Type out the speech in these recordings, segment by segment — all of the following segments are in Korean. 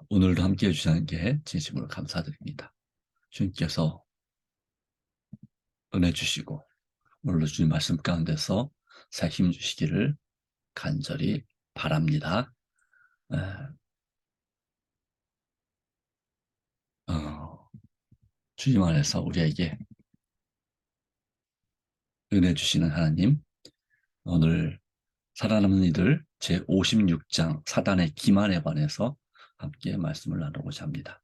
오늘도 함께 해주시는 게 진심으로 감사드립니다. 주님께서 은혜 주시고 오늘도 주님 말씀 가운데서 새 힘 주시기를 간절히 바랍니다. 에, 어, 주님 안에서 우리에게 은혜 주시는 하나님, 오늘 살아남는 이들 제56장 사단의 기만에 관해서 함께 말씀을 나누고자 합니다.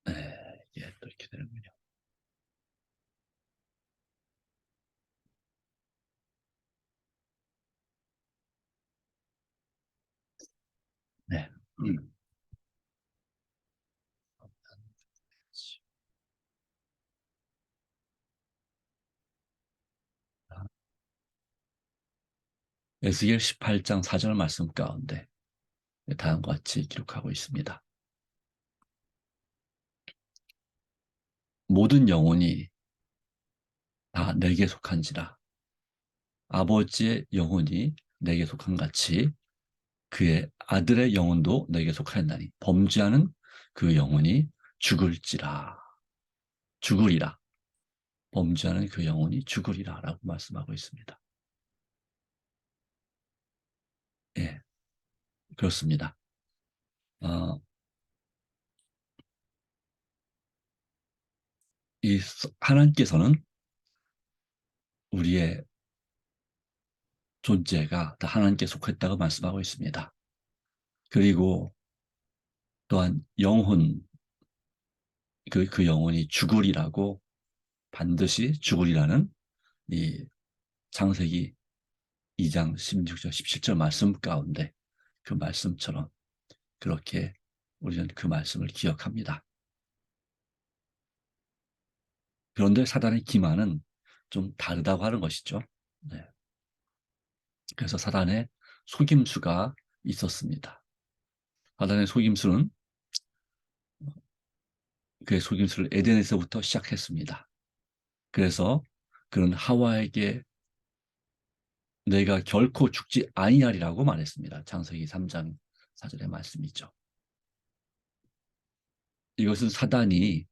네, 이게 또 이렇게 되는군요. 네. 에스겔 18장 4절 말씀 가운데 다음과 같이 기록하고 있습니다. 모든 영혼이 다 내게 속한지라 아버지의 영혼이 내게 속한 같이 그의 아들의 영혼도 내게 속하였나니 범죄하는 그 영혼이 죽으리라. 범죄하는 그 영혼이 죽으리라 라고 말씀하고 있습니다. 예, 그렇습니다. 어, 이 하나님께서는 우리의 존재가 다 하나님께 속했다고 말씀하고 있습니다. 그리고 또한 그 영혼이 죽으리라고 반드시 죽으리라는 이 창세기 2장 16절 17절 말씀 가운데 그 말씀처럼 그렇게 우리는 그 말씀을 기억합니다. 그런데 사단의 기만은 좀 다르다고 하는 것이죠. 네. 그래서 사단의 속임수가 있었습니다. 사단의 속임수는 그의 속임수를 에덴에서부터 시작했습니다. 그래서 그는 하와에게 내가 결코 죽지 아니하리라고 말했습니다. 창세기 3장 4절의 말씀이죠. 이것은 사단이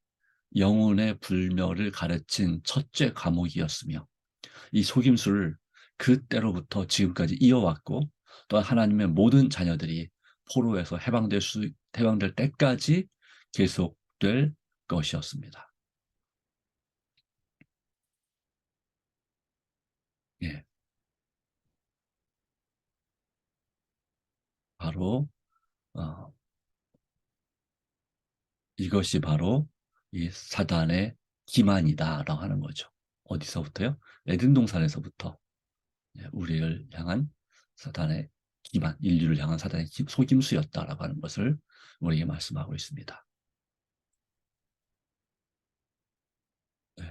영혼의 불멸을 가르친 첫째 과목이었으며 이 속임수를 그때로부터 지금까지 이어왔고 또한 하나님의 모든 자녀들이 포로에서 해방될 때까지 계속될 것이었습니다. 예, 바로 어, 이것이 바로 이 사단의 기만이다라고 하는 거죠. 어디서부터요? 에덴 동산에서부터 우리를 향한 사단의 기만, 인류를 향한 사단의 속임수였다라고 하는 것을 우리에게 말씀하고 있습니다. 네.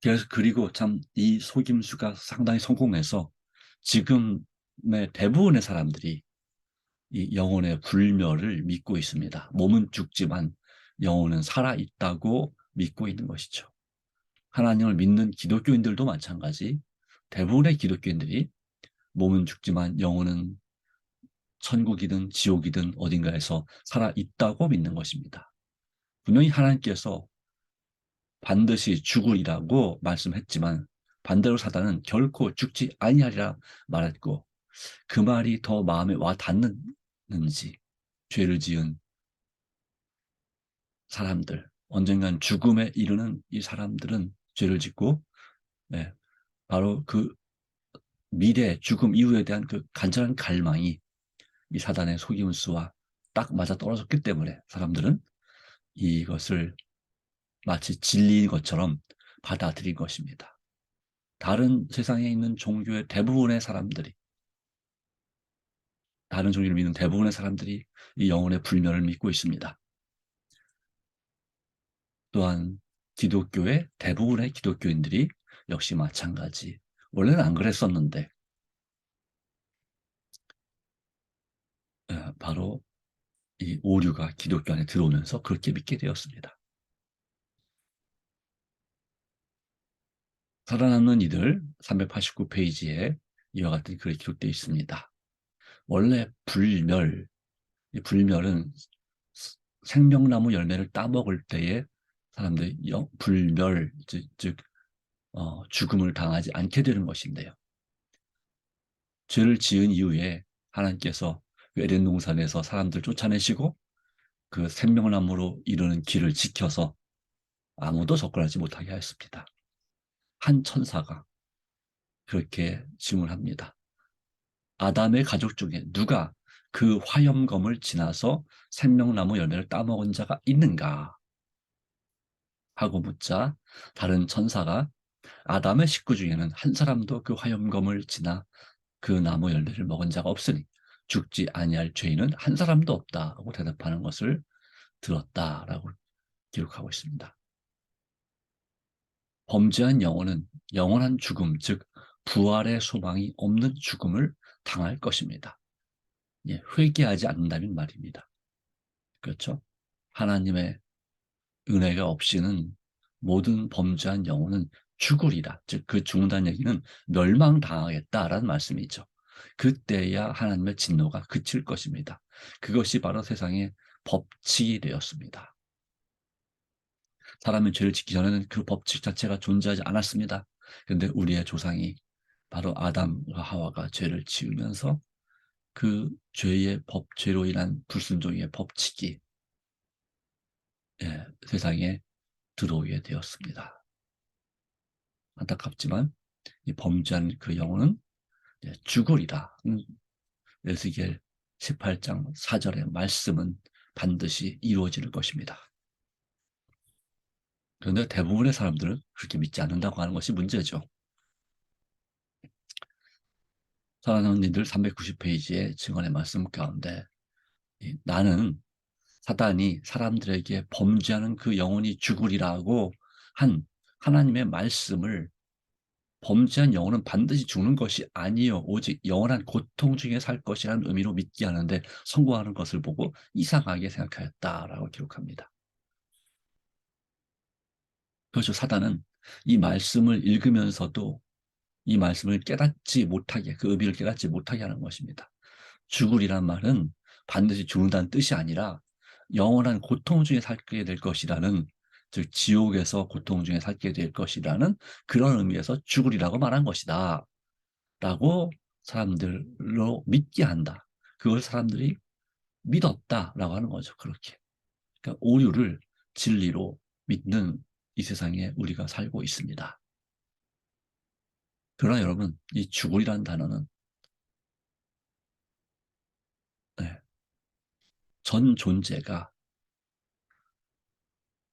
그래서 그리고 참 이 속임수가 상당히 성공해서 지금의 대부분의 사람들이 이 영혼의 불멸을 믿고 있습니다. 몸은 죽지만 영혼은 살아있다고 믿고 있는 것이죠. 하나님을 믿는 기독교인들도 마찬가지 대부분의 기독교인들이 몸은 죽지만 영혼은 천국이든 지옥이든 어딘가에서 살아있다고 믿는 것입니다. 분명히 하나님께서 반드시 죽으리라고 말씀했지만 반대로 사단은 결코 죽지 아니하리라 말했고 그 말이 더 마음에 와 닿는지 죄를 지은 사람들 언젠간 죽음에 이르는 이 사람들은 죄를 짓고 네, 바로 그 미래 죽음 이후에 대한 그 간절한 갈망이 이 사단의 속임수와 딱 맞아 떨어졌기 때문에 사람들은 이것을 마치 진리인 것처럼 받아들인 것입니다. 다른 세상에 있는 종교의 대부분의 사람들이 다른 종교를 믿는 대부분의 사람들이 이 영혼의 불멸을 믿고 있습니다. 또한 기독교의 대부분의 기독교인들이 역시 마찬가지. 원래는 안 그랬었는데 바로 이 오류가 기독교 안에 들어오면서 그렇게 믿게 되었습니다. 살아남는 이들 389페이지에 이와 같은 글이 기록되어 있습니다. 원래 불멸, 이 불멸은 생명나무 열매를 따먹을 때에 사람들이 불멸, 즉 죽음을 당하지 않게 되는 것인데요. 죄를 지은 이후에 하나님께서 그 에덴 동산에서 사람들 쫓아내시고 그 생명나무로 이르는 길을 지켜서 아무도 접근하지 못하게 하였습니다. 한 천사가 그렇게 질문합니다. 아담의 가족 중에 누가 그 화염검을 지나서 생명나무 열매를 따먹은 자가 있는가? 하고 묻자 다른 천사가 아담의 식구 중에는 한 사람도 그 화염검을 지나 그 나무 열매를 먹은 자가 없으니 죽지 아니할 죄인은 한 사람도 없다고 대답하는 것을 들었다라고 기록하고 있습니다. 범죄한 영혼은 영원한 죽음, 즉 부활의 소망이 없는 죽음을 당할 것입니다. 예, 회개하지 않는다는 말입니다. 그렇죠? 하나님의 은혜가 없이는 모든 범죄한 영혼은 죽으리라. 즉 그 죽는다는 얘기는 멸망당하겠다라는 말씀이죠. 그때야 하나님의 진노가 그칠 것입니다. 그것이 바로 세상의 법칙이 되었습니다. 사람이 죄를 짓기 전에는 그 법칙 자체가 존재하지 않았습니다. 그런데 우리의 조상이 바로 아담과 하와가 죄를 지으면서 그 죄의 죄로 인한 불순종의 법칙이 세상에 들어오게 되었습니다. 안타깝지만 이 범죄한 그 영혼은 죽으리라. 에스겔 18장 4절의 말씀은 반드시 이루어질 것입니다. 그런데 대부분의 사람들은 그렇게 믿지 않는다고 하는 것이 문제죠. 살아남은 이들 390페이지의 증언의 말씀 가운데 나는 사단이 사람들에게 범죄하는 그 영혼이 죽으리라고 한 하나님의 말씀을 범죄한 영혼은 반드시 죽는 것이 아니요 오직 영원한 고통 중에 살 것이라는 의미로 믿게 하는데 성공하는 것을 보고 이상하게 생각하였다라고 기록합니다. 그렇죠. 사단은 이 말씀을 읽으면서도 이 말씀을 깨닫지 못하게, 그 의미를 깨닫지 못하게 하는 것입니다. 죽으리란 말은 반드시 죽는다는 뜻이 아니라 영원한 고통 중에 살게 될 것이라는, 즉 지옥에서 고통 중에 살게 될 것이라는 그런 의미에서 죽으리라고 말한 것이다 라고 사람들로 믿게 한다. 그걸 사람들이 믿었다라고 하는 거죠. 그렇게. 그러니까 오류를 진리로 믿는 이 세상에 우리가 살고 있습니다. 그러나 여러분, 이 죽으리라는 단어는 전 존재가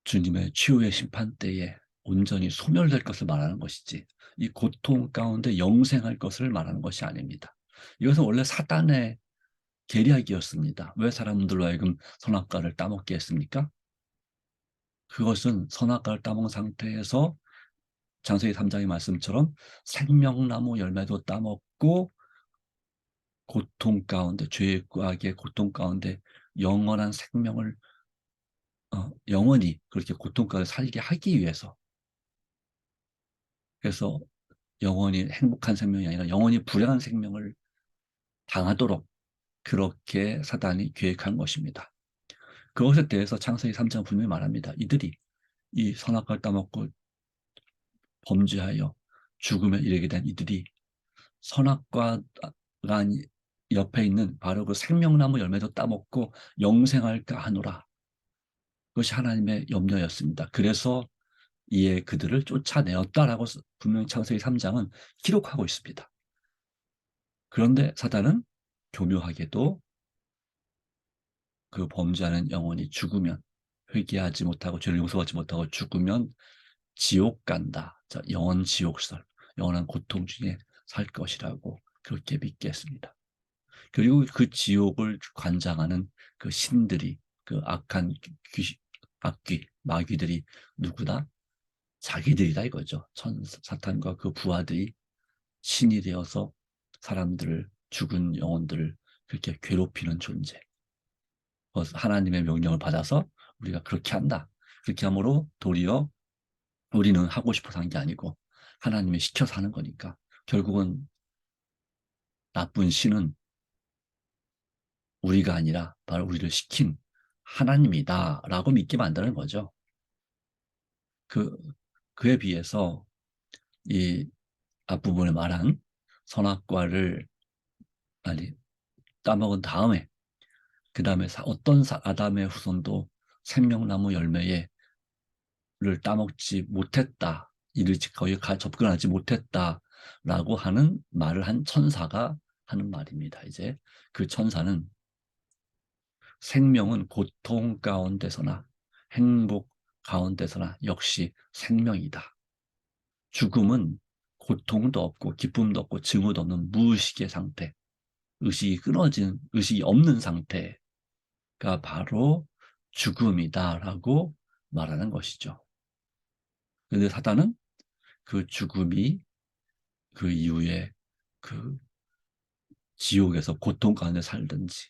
주님의 최후의 심판 때에 온전히 소멸될 것을 말하는 것이지 이 고통 가운데 영생할 것을 말하는 것이 아닙니다. 이것은 원래 사단의 계략이었습니다. 왜 사람들로 하여금 선악과를 따먹게 했습니까? 그것은 선악과를 따먹은 상태에서 창세기 3장의 말씀처럼 생명나무 열매도 따먹고 고통 가운데, 죄의 악의 고통 가운데 영원한 생명을 영원히 그렇게 고통 가운데 살게 하기 위해서, 그래서 영원히 행복한 생명이 아니라 영원히 불행한 생명을 당하도록 그렇게 사단이 계획한 것입니다. 그것에 대해서 창세기 3장 분명히 말합니다. 이들이 이 선악과를 따먹고 범죄하여 죽음에 이르게 된 이들이 선악과가 옆에 있는 바로 그 생명나무 열매도 따먹고 영생할까 하노라. 그것이 하나님의 염려였습니다. 그래서 이에 그들을 쫓아내었다라고 분명히 창세기 3장은 기록하고 있습니다. 그런데 사단은 교묘하게도 그 범죄하는 영혼이 죽으면, 회개하지 못하고 죄를 용서하지 못하고 죽으면 지옥 간다. 자, 영원 지옥설, 영원한 고통 중에 살 것이라고 그렇게 믿게 했습니다. 그리고 그 지옥을 관장하는 그 신들이, 그 악한 악귀, 마귀들이 누구다? 자기들이다 이거죠. 사탄과 그 부하들이 신이 되어서 사람들을, 죽은 영혼들을 그렇게 괴롭히는 존재. 하나님의 명령을 받아서 우리가 그렇게 한다. 그렇게 함으로 도리어 우리는 하고 싶어서 한 게 아니고 하나님이 시켜서 하는 거니까. 결국은 나쁜 신은 우리가 아니라 바로 우리를 시킨 하나님이다라고 믿게 만드는 거죠. 그, 그에 비해서 이 앞부분에 말한 선악과를 아니 따먹은 다음에 그 다음에 어떤 아담의 후손도 생명나무 열매를 따먹지 못했다. 이르지 거의 접근하지 못했다라고 하는 말을 한 천사가 하는 말입니다. 이제 그 천사는 생명은 고통 가운데서나 행복 가운데서나 역시 생명이다. 죽음은 고통도 없고 기쁨도 없고 증오도 없는 무의식의 상태, 의식이 끊어진, 의식이 없는 상태가 바로 죽음이다라고 말하는 것이죠. 그런데 사단은 그 죽음이 그 이후에 그 지옥에서 고통 가운데 살든지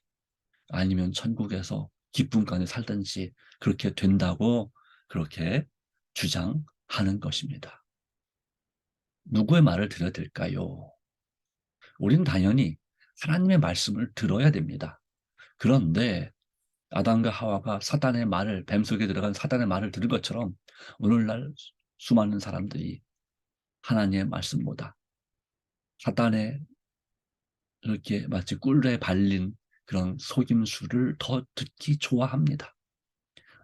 아니면 천국에서 기쁨 가운데 살든지 그렇게 된다고 그렇게 주장하는 것입니다. 누구의 말을 들어야 될까요? 우리는 당연히 하나님의 말씀을 들어야 됩니다. 그런데 아담과 하와가 사단의 말을, 뱀 속에 들어간 사단의 말을 들은 것처럼 오늘날 수많은 사람들이 하나님의 말씀보다 사단의 이렇게 마치 꿀에 발린 그런 속임수를 더 듣기 좋아합니다.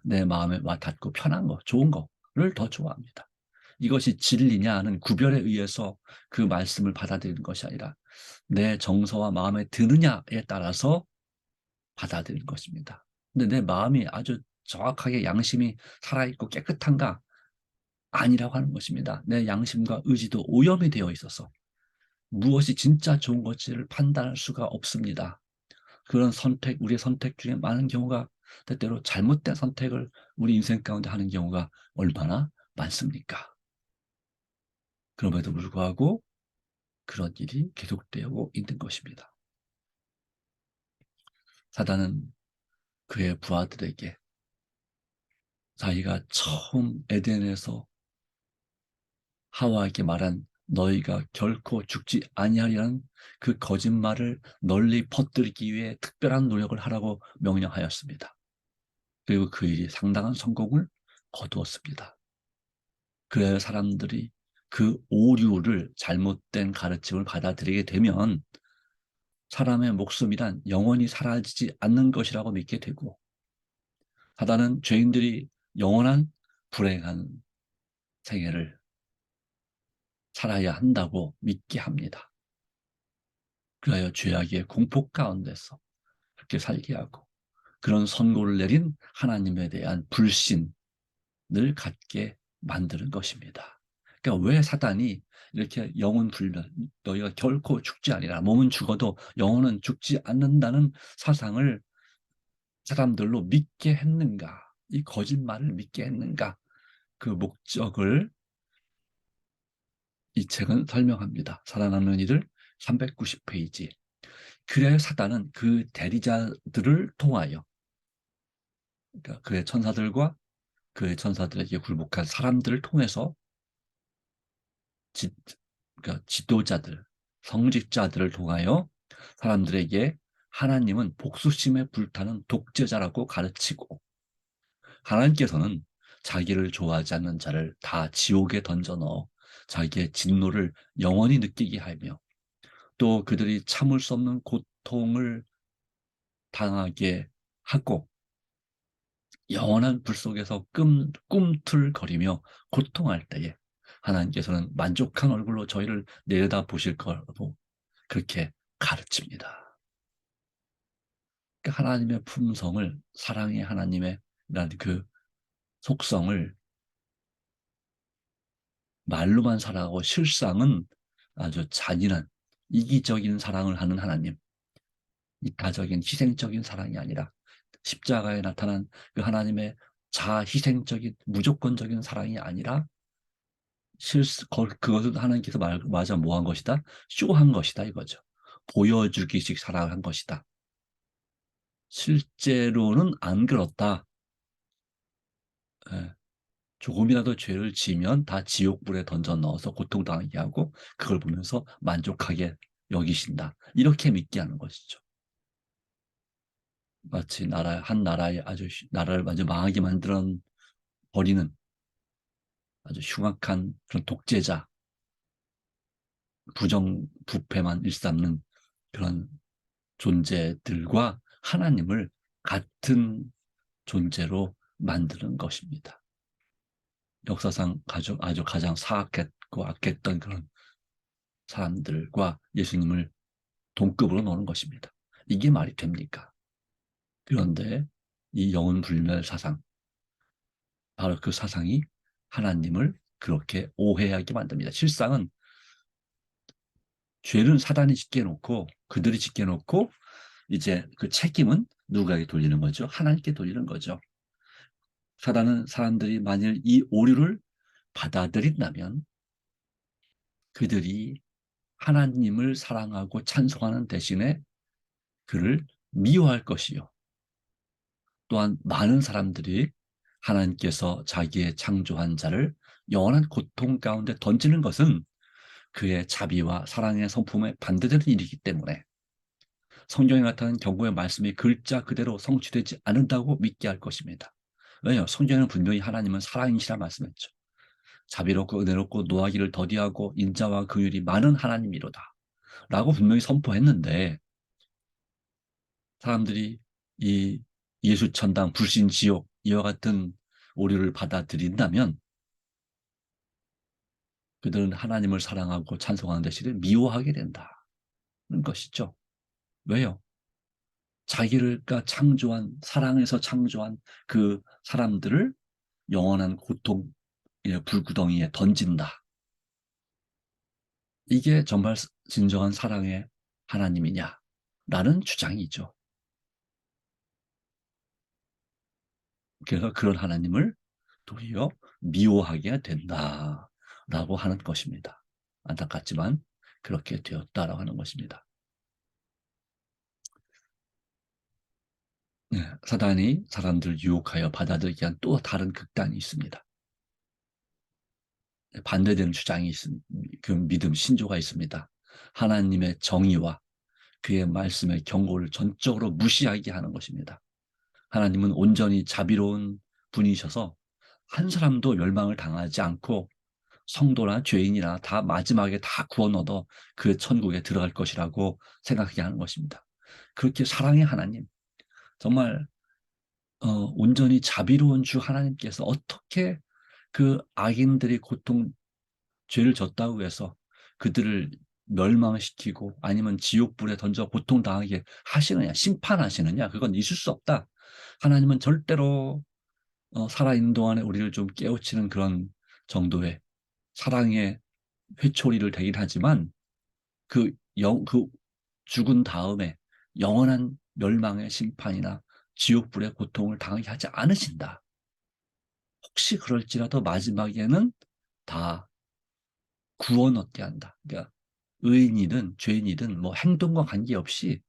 내 마음에 와닿고 편한 거, 좋은 거를 더 좋아합니다. 이것이 진리냐 하는 구별에 의해서 그 말씀을 받아들이는 것이 아니라 내 정서와 마음에 드느냐에 따라서 받아들이는 것입니다. 근데 내 마음이 아주 정확하게 양심이 살아있고 깨끗한가? 아니라고 하는 것입니다. 내 양심과 의지도 오염이 되어 있어서 무엇이 진짜 좋은 것인지를 판단할 수가 없습니다. 그런 선택, 우리의 선택 중에 많은 경우가 때때로 잘못된 선택을 우리 인생 가운데 하는 경우가 얼마나 많습니까? 그럼에도 불구하고 그런 일이 계속되고 있는 것입니다. 사단은 그의 부하들에게 자기가 처음 에덴에서 하와에게 말한 너희가 결코 죽지 아니하리라는 그 거짓말을 널리 퍼뜨리기 위해 특별한 노력을 하라고 명령하였습니다. 그리고 그 일이 상당한 성공을 거두었습니다. 그래야 사람들이 그 오류를 잘못된 가르침을 받아들이게 되면 사람의 목숨이란 영원히 사라지지 않는 것이라고 믿게 되고 사단은 죄인들이 영원한 불행한 생애를 살아야 한다고 믿게 합니다. 그래야 죄악의 공포 가운데서 그렇게 살게 하고 그런 선고를 내린 하나님에 대한 불신을 갖게 만드는 것입니다. 그러니까 왜 사단이 이렇게 영혼 불멸, 너희가 결코 죽지 아니라 몸은 죽어도 영혼은 죽지 않는다는 사상을 사람들로 믿게 했는가? 이 거짓말을 믿게 했는가? 그 목적을 이 책은 설명합니다. 살아남는 이들 390페이지. 그래야 사단은 그 대리자들을 통하여 그러니까 그의 천사들과 그의 천사들에게 굴복한 사람들을 통해서 그러니까 지도자들, 성직자들을 통하여 사람들에게 하나님은 복수심에 불타는 독재자라고 가르치고 하나님께서는 자기를 좋아하지 않는 자를 다 지옥에 던져 넣어 자기의 진노를 영원히 느끼게 하며 또 그들이 참을 수 없는 고통을 당하게 하고 영원한 불 속에서 꿈틀거리며 고통할 때에 하나님께서는 만족한 얼굴로 저희를 내려다 보실 거라고 그렇게 가르칩니다. 그러니까 하나님의 품성을 사랑의 하나님의 그 속성을 말로만 사랑하고 실상은 아주 잔인한 이기적인 사랑을 하는 하나님, 이타적인 희생적인 사랑이 아니라 십자가에 나타난 그 하나님의 자희생적인 무조건적인 사랑이 아니라 그것은 하나님께서 맞아 뭐 한 것이다? 쇼한 것이다 이거죠. 보여주기식 사랑한 것이다. 실제로는 안 그렇다. 예, 조금이라도 죄를 지으면 다 지옥불에 던져 넣어서 고통당하게 하고 그걸 보면서 만족하게 여기신다. 이렇게 믿게 하는 것이죠. 마치 한 나라의 나라를 아주 망하게 만들어 버리는 아주 흉악한 그런 독재자, 부패만 일삼는 그런 존재들과 하나님을 같은 존재로 만드는 것입니다. 역사상 아주 가장 사악했고 악했던 그런 사람들과 예수님을 동급으로 놓는 것입니다. 이게 말이 됩니까? 그런데 이 영혼불멸 사상, 바로 그 사상이 하나님을 그렇게 오해하게 만듭니다. 실상은 죄는 사단이 짓게 놓고 그들이 짓게 놓고 이제 그 책임은 누구에게 돌리는 거죠? 하나님께 돌리는 거죠. 사단은 사람들이 만일 이 오류를 받아들인다면 그들이 하나님을 사랑하고 찬송하는 대신에 그를 미워할 것이요. 또한 많은 사람들이 하나님께서 자기의 창조한 자를 영원한 고통 가운데 던지는 것은 그의 자비와 사랑의 성품에 반대되는 일이기 때문에 성경에 나타난 경고의 말씀이 글자 그대로 성취되지 않는다고 믿게 할 것입니다. 왜냐하면 성경에는 분명히 하나님은 사랑이시라 말씀했죠. 자비롭고 은혜롭고 노하기를 더디하고 인자와 긍휼이 많은 하나님이로다 라고 분명히 선포했는데 사람들이 이 예수천당, 불신지옥 이와 같은 오류를 받아들인다면 그들은 하나님을 사랑하고 찬송하는 대신에 미워하게 된다는 것이죠. 왜요? 자기가 창조한, 사랑에서 창조한 그 사람들을 영원한 고통, 불구덩이에 던진다. 이게 정말 진정한 사랑의 하나님이냐라는 주장이죠. 그래서 그런 하나님을 도리어 미워하게 된다라고 하는 것입니다. 안타깝지만 그렇게 되었다라고 하는 것입니다. 네, 사단이 사람들을 유혹하여 받아들이게 한 또 다른 극단이 있습니다. 반대되는 주장이 그 믿음, 신조가 있습니다. 하나님의 정의와 그의 말씀의 경고를 전적으로 무시하게 하는 것입니다. 하나님은 온전히 자비로운 분이셔서 한 사람도 멸망을 당하지 않고 성도나 죄인이나 다 마지막에 다 구원 얻어 그 천국에 들어갈 것이라고 생각하게 하는 것입니다. 그렇게 사랑의 하나님, 정말 온전히 자비로운 주 하나님께서 어떻게 그 악인들이 죄를 졌다고 해서 그들을 멸망시키고 아니면 지옥불에 던져 고통당하게 하시느냐, 심판하시느냐, 그건 있을 수 없다. 하나님은 절대로 살아있는 동안에 우리를 좀 깨우치는 그런 정도의 사랑의 회초리를 대긴 하지만 그 죽은 다음에 영원한 멸망의 심판이나 지옥불의 고통을 당하게 하지 않으신다. 혹시 그럴지라도 마지막에는 다 구원 얻게 한다. 그러니까 의인이든 죄인이든 뭐 행동과 관계없이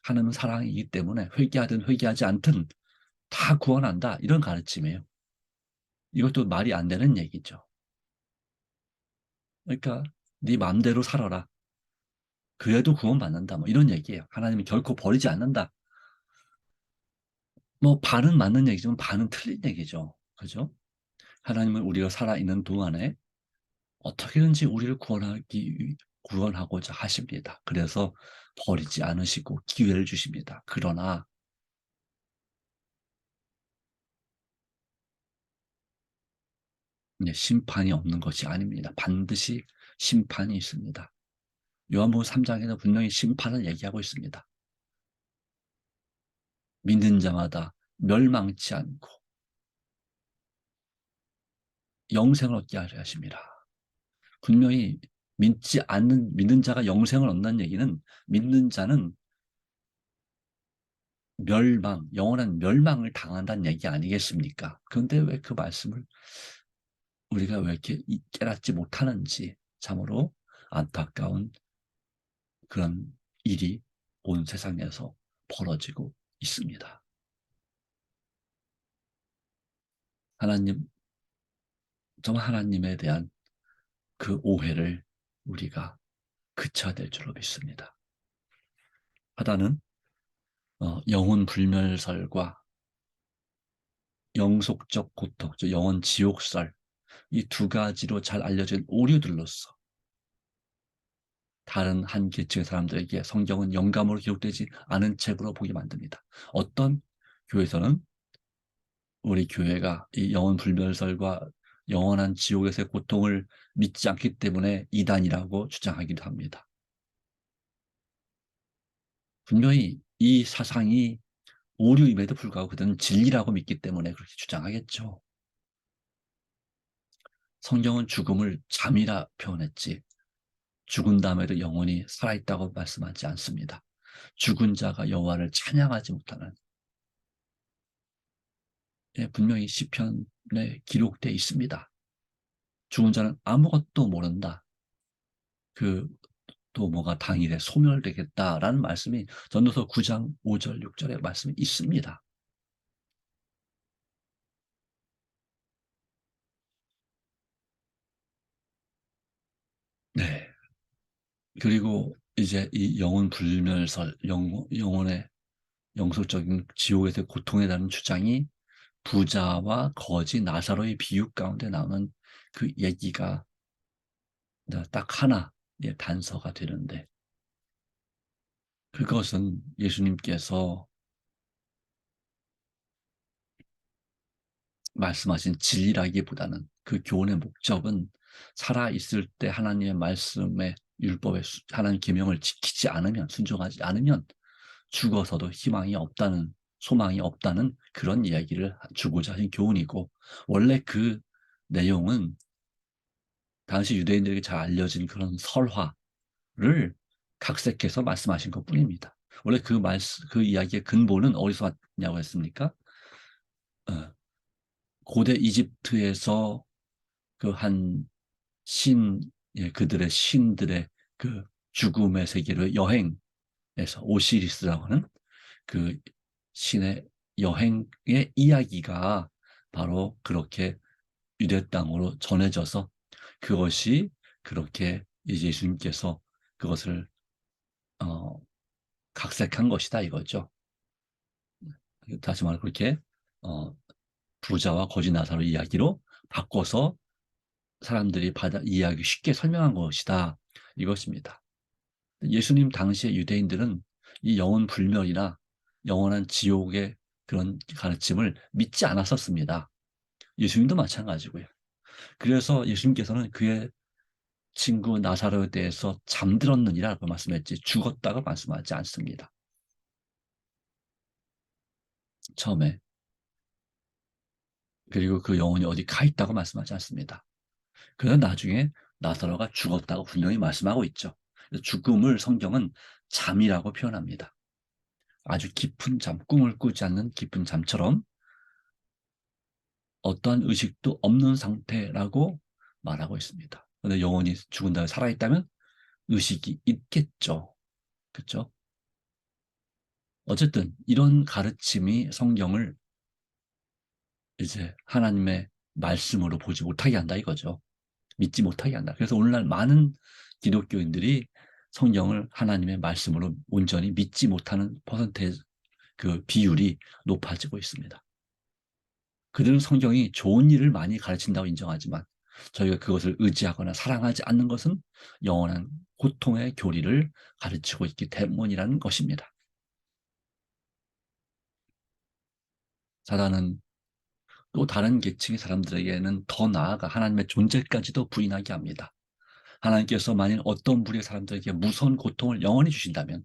하나님은 사랑이기 때문에 회개하든 회개하지 않든 다 구원한다. 이런 가르침이에요. 이것도 말이 안 되는 얘기죠. 그러니까 네 마음대로 살아라. 그래도 구원받는다. 뭐 이런 얘기예요. 하나님이 결코 버리지 않는다. 뭐 반은 맞는 얘기지만 반은 틀린 얘기죠. 그죠? 하나님은 우리가 살아있는 동안에 어떻게든지 우리를 구원하고자 하십니다. 그래서 버리지 않으시고 기회를 주십니다. 그러나 심판이 없는 것이 아닙니다. 반드시 심판이 있습니다. 요한복음 3장에서 분명히 심판을 얘기하고 있습니다. 믿는 자마다 멸망치 않고 영생을 얻게 하려 하심이라. 분명히 믿는 자가 영생을 얻는 얘기는 믿는 자는 영원한 멸망을 당한다는 얘기 아니겠습니까? 그런데 왜 그 말씀을 우리가 왜 이렇게 깨닫지 못하는지 참으로 안타까운 그런 일이 온 세상에서 벌어지고 있습니다. 하나님, 정말 하나님에 대한 그 오해를 우리가 그쳐야 될 줄로 믿습니다. 하다는 영혼 불멸설과 영속적 고통, 즉 영혼 지옥설, 이 두 가지로 잘 알려진 오류들로서 다른 한 계층의 사람들에게 성경은 영감으로 기록되지 않은 책으로 보게 만듭니다. 어떤 교회에서는 우리 교회가 이 영혼 불멸설과 영원한 지옥에서의 고통을 믿지 않기 때문에 이단이라고 주장하기도 합니다. 분명히 이 사상이 오류임에도 불구하고 그들은 진리라고 믿기 때문에 그렇게 주장하겠죠. 성경은 죽음을 잠이라 표현했지 죽은 다음에도 영혼이 살아있다고 말씀하지 않습니다. 죽은 자가 여호와를 찬양하지 못하는, 분명히 시편에 기록되어 있습니다. 죽은 자는 아무것도 모른다. 또 뭐가 당일에 소멸되겠다라는 말씀이 전도서 9장 5절 6절에 말씀이 있습니다. 네. 그리고 이제 이 영혼 불멸설, 영혼의 영속적인 지옥에서의 고통에 대한 주장이 부자와 거지 나사로의 비유 가운데 나오는 그 얘기가 딱 하나 단서가 되는데, 그것은 예수님께서 말씀하신 진리라기보다는 그 교훈의 목적은 살아있을 때 하나님의 말씀에 율법의 하나님 계명을 지키지 않으면, 순종하지 않으면 죽어서도 희망이 없다는, 소망이 없다는 그런 이야기를 주고자 하는 교훈이고, 원래 그 내용은 당시 유대인들에게 잘 알려진 그런 설화를 각색해서 말씀하신 것뿐입니다. 원래 그 이야기의 근본은 어디서 왔냐고 했습니까? 어, 고대 이집트에서 그 한 그들의 신들의 그 죽음의 세계로 여행에서 오시리스라고 하는 그 신의 여행의 이야기가 바로 그렇게 유대 땅으로 전해져서 그것이 그렇게 이제 예수님께서 그것을 어, 각색한 것이다 이거죠. 다시 말해 그렇게 어, 부자와 거지 나사로 이야기로 바꿔서 사람들이 이해하기 쉽게 설명한 것이다 이것입니다. 예수님 당시의 유대인들은 이 영혼 불멸이나 영원한 지옥의 그런 가르침을 믿지 않았었습니다. 예수님도 마찬가지고요. 그래서 예수님께서는 그의 친구 나사로에 대해서 잠들었느니라고 말씀했지 죽었다고 말씀하지 않습니다. 처음에. 그리고 그 영혼이 어디 가 있다고 말씀하지 않습니다. 그래서 나중에 나사로가 죽었다고 분명히 말씀하고 있죠. 죽음을 성경은 잠이라고 표현합니다. 아주 깊은 잠, 꿈을 꾸지 않는 깊은 잠처럼 어떠한 의식도 없는 상태라고 말하고 있습니다. 그런데 영혼이 죽은 다음에 살아있다면 의식이 있겠죠. 그렇죠? 어쨌든 이런 가르침이 성경을 이제 하나님의 말씀으로 보지 못하게 한다 이거죠. 믿지 못하게 한다. 그래서 오늘날 많은 기독교인들이 성경을 하나님의 말씀으로 온전히 믿지 못하는 퍼센테이지, 그 비율이 높아지고 있습니다. 그들은 성경이 좋은 일을 많이 가르친다고 인정하지만 저희가 그것을 의지하거나 사랑하지 않는 것은 영원한 고통의 교리를 가르치고 있기 때문이라는 것입니다. 사단은 또 다른 계층의 사람들에게는 더 나아가 하나님의 존재까지도 부인하게 합니다. 하나님께서 만일 어떤 부류의 사람들에게 무서운 고통을 영원히 주신다면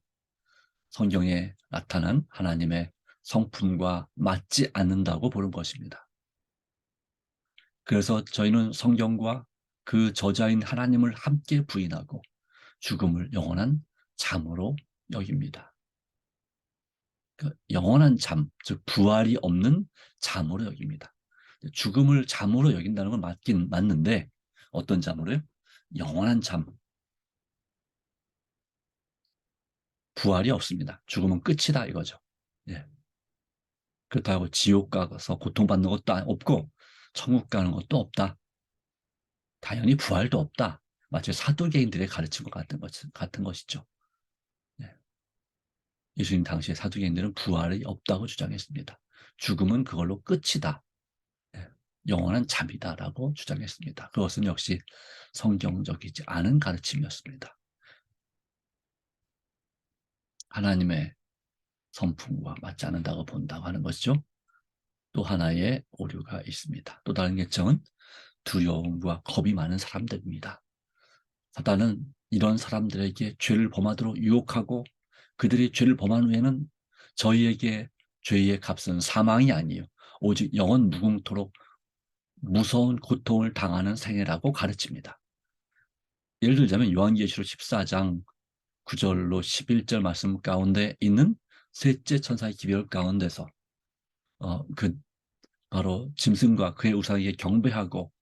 성경에 나타난 하나님의 성품과 맞지 않는다고 보는 것입니다. 그래서 저희는 성경과 그 저자인 하나님을 함께 부인하고 죽음을 영원한 잠으로 여깁니다. 영원한 잠, 즉 부활이 없는 잠으로 여깁니다. 죽음을 잠으로 여긴다는 건 맞긴 맞는데 어떤 잠으로요? 영원한 잠, 부활이 없습니다. 죽음은 끝이다 이거죠. 예. 그렇다고 지옥 가서 고통받는 것도 없고 천국 가는 것도 없다. 당연히 부활도 없다. 마치 사두개인들의 가르침과 같은 것이죠. 네. 예수님 당시에 사두개인들은 부활이 없다고 주장했습니다. 죽음은 그걸로 끝이다. 네. 영원한 잠이다라고 주장했습니다. 그것은 역시 성경적이지 않은 가르침이었습니다. 하나님의 성품과 맞지 않는다고 본다고 하는 것이죠. 또 하나의 오류가 있습니다. 또 다른 계층은 두려움과 겁이 많은 사람들입니다. 사단은 이런 사람들에게 죄를 범하도록 유혹하고 그들이 죄를 범한 후에는 저희에게 죄의 값은 사망이 아니에요. 오직 영원 무궁토록 무서운 고통을 당하는 생애라고 가르칩니다. 예를 들자면 요한계시록 14장 9절로 11절 말씀 가운데 있는 셋째 천사의 기별 가운데서 그 바로 짐승과 그의 우상에게 경배하고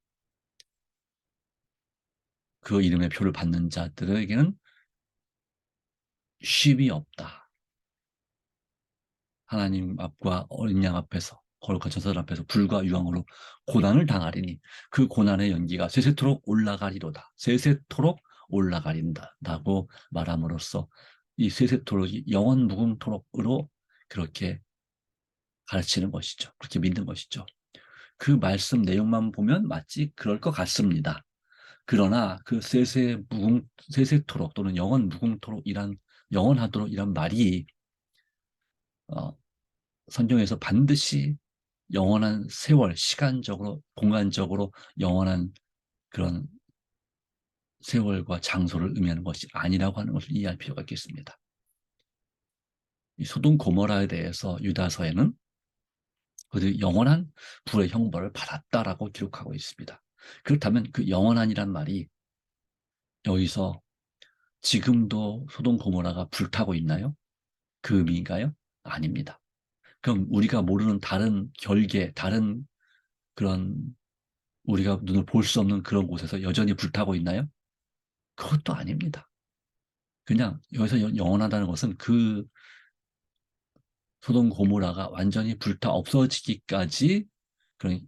그 이름의 표를 받는 자들에게는 쉼이 없다. 하나님 앞과 어린 양 앞에서 거룩한 천사들 앞에서 불과 유황으로 고난을 당하리니 그 고난의 연기가 세세토록 올라가리로다. 세세토록 올라가린다라고 말함으로써 이 세세토록이 영원 무궁토록으로 그렇게 가르치는 것이죠. 그렇게 믿는 것이죠. 그 말씀 내용만 보면 마치 그럴 것 같습니다. 그러나 그 세세토록 또는 영원 무궁토록이란 영원하도록 이란 말이 성경에서 반드시 영원한 세월, 시간적으로, 공간적으로 영원한 그런 세월과 장소를 의미하는 것이 아니라고 하는 것을 이해할 필요가 있겠습니다. 이 소돔 고모라에 대해서 유다서에는 그들이 영원한 불의 형벌을 받았다라고 기록하고 있습니다. 그렇다면 그 영원한이란 말이 여기서 지금도 소돔 고모라가 불타고 있나요? 그 의미인가요? 아닙니다. 그럼 우리가 모르는 다른 결계, 다른 그런 우리가 눈을 볼 수 없는 그런 곳에서 여전히 불타고 있나요? 그것도 아닙니다. 그냥 여기서 영원하다는 것은 그 소돔 고모라가 완전히 불타 없어지기까지 그런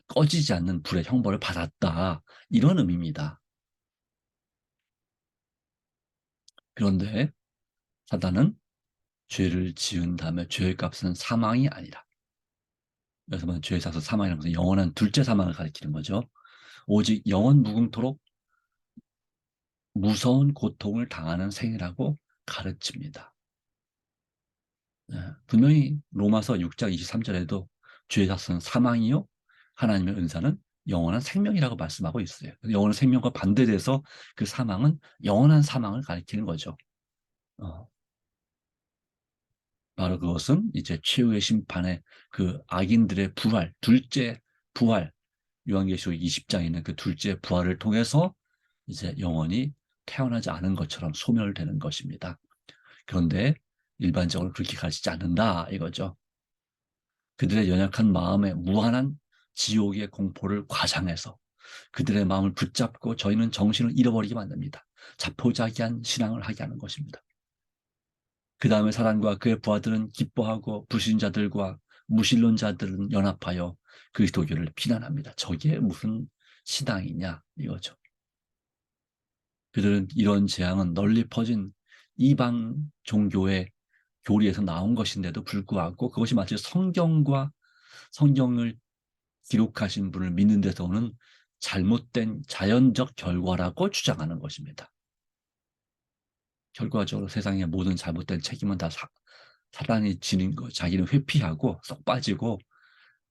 꺼지지 않는 불의 형벌을 받았다. 이런 의미입니다. 그런데 사단은 죄를 지은 다음에 죄의 값은 사망이 아니라 그래서 죄의 값은 사망이라는 것은 영원한 둘째 사망을 가리키는 거죠. 오직 영원 무궁토록 무서운 고통을 당하는 생이라고 가르칩니다. 분명히 로마서 6장 23절에도 죄의 값은 사망이요 하나님의 은사는 영원한 생명이라고 말씀하고 있어요. 영원한 생명과 반대돼서 그 사망은 영원한 사망을 가리키는 거죠. 어, 바로 그것은 이제 최후의 심판의 그 악인들의 부활, 둘째 부활, 요한계시록 20장에 있는 그 둘째 부활을 통해서 이제 영원히 태어나지 않은 것처럼 소멸되는 것입니다. 그런데 일반적으로 그렇게 가르치지 않는다 이거죠. 그들의 연약한 마음에 무한한 지옥의 공포를 과장해서 그들의 마음을 붙잡고 저희는 정신을 잃어버리게 만듭니다. 자포자기한 신앙을 하게 하는 것입니다. 그 다음에 사단과 그의 부하들은 기뻐하고 불신자들과 무신론자들은 연합하여 그리스도교를 비난합니다. 저게 무슨 신앙이냐 이거죠. 그들은 이런 재앙은 널리 퍼진 이방 종교의 교리에서 나온 것인데도 불구하고 그것이 마치 성경을 기록하신 분을 믿는 데서 오는 잘못된 자연적 결과라고 주장하는 것입니다. 결과적으로 세상의 모든 잘못된 책임은 다 사단이 지닌 거, 자기는 회피하고 쏙 빠지고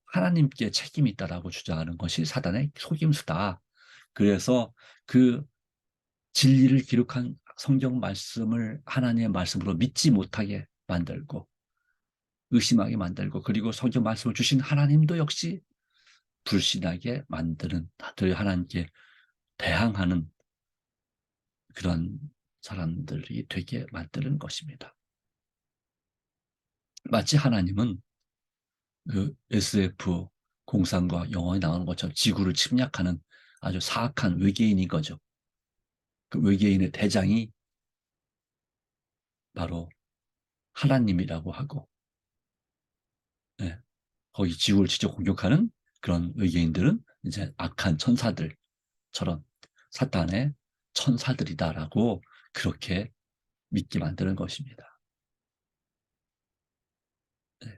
하나님께 책임이 있다라고 주장하는 것이 사단의 속임수다. 그래서 그 진리를 기록한 성경 말씀을 하나님의 말씀으로 믿지 못하게 만들고 의심하게 만들고 그리고 성경 말씀을 주신 하나님도 역시 불신하게 만드는 다들 하나님께 대항하는 그런 사람들이 되게 만드는 것입니다. 마치 하나님은 그 SF 공상과 영화에 나오는 것처럼 지구를 침략하는 아주 사악한 외계인인 거죠. 그 외계인의 대장이 바로 하나님이라고 하고 네, 거기 지구를 직접 공격하는 그런 외계인들은 이제 악한 천사들 저런 사탄의 천사들이다라고 그렇게 믿게 만드는 것입니다. 네.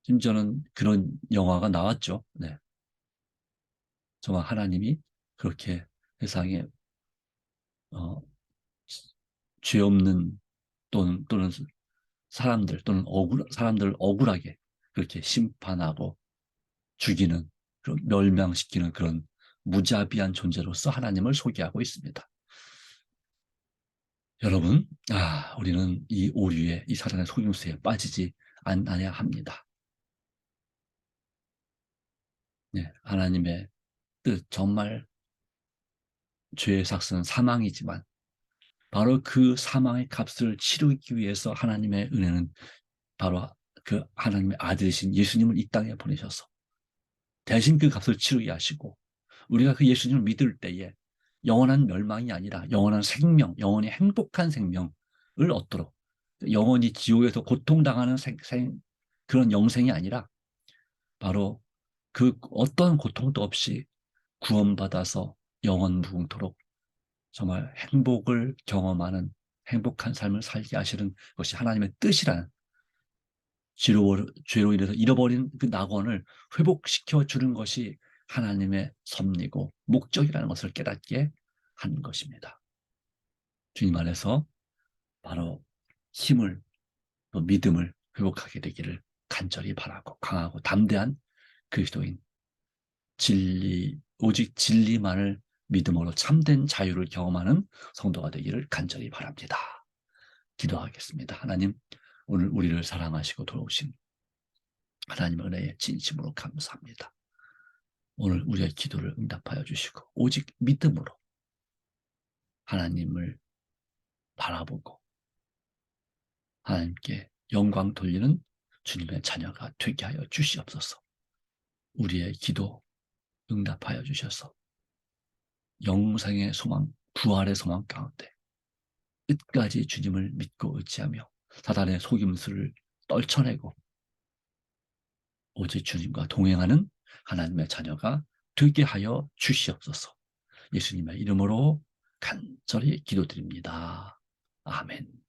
심지어는 그런 영화가 나왔죠. 네. 정말 하나님이 그렇게 세상에 어, 죄 없는 또는 사람들 또는 사람들을 억울하게 그렇게 심판하고 죽이는 그런 멸망시키는 그런 무자비한 존재로서 하나님을 소개하고 있습니다. 여러분, 우리는 이 오류에 이 사단의 속임수에 빠지지 않아야 합니다. 네, 하나님의 뜻 정말 죄의 삭스는 사망이지만 바로 그 사망의 값을 치르기 위해서 하나님의 은혜는 바로 그 하나님의 아들이신 예수님을 이 땅에 보내셔서 대신 그 값을 치르게 하시고 우리가 그 예수님을 믿을 때에 영원한 멸망이 아니라 영원한 생명, 영원히 행복한 생명을 얻도록 영원히 지옥에서 고통당하는 그런 영생이 아니라 바로 그 어떤 고통도 없이 구원받아서 영원 무궁토록 정말 행복을 경험하는 행복한 삶을 살게 하시는 것이 하나님의 뜻이라는 죄로 인해서 잃어버린 그 낙원을 회복시켜 주는 것이 하나님의 섭리고 목적이라는 것을 깨닫게 하는 것입니다. 주님 안에서 바로 힘을 또 믿음을 회복하게 되기를 간절히 바라고 강하고 담대한 그리스도인 오직 진리만을 믿음으로 참된 자유를 경험하는 성도가 되기를 간절히 바랍니다. 기도하겠습니다. 하나님, 오늘 우리를 사랑하시고 돌아오신 하나님의 은혜에 진심으로 감사합니다. 오늘 우리의 기도를 응답하여 주시고 오직 믿음으로 하나님을 바라보고 하나님께 영광 돌리는 주님의 자녀가 되게 하여 주시옵소서. 우리의 기도 응답하여 주셔서 영생의 소망, 부활의 소망 가운데 끝까지 주님을 믿고 의지하며 사단의 속임수를 떨쳐내고 오직 주님과 동행하는 하나님의 자녀가 되게 하여 주시옵소서. 예수님의 이름으로 간절히 기도드립니다. 아멘.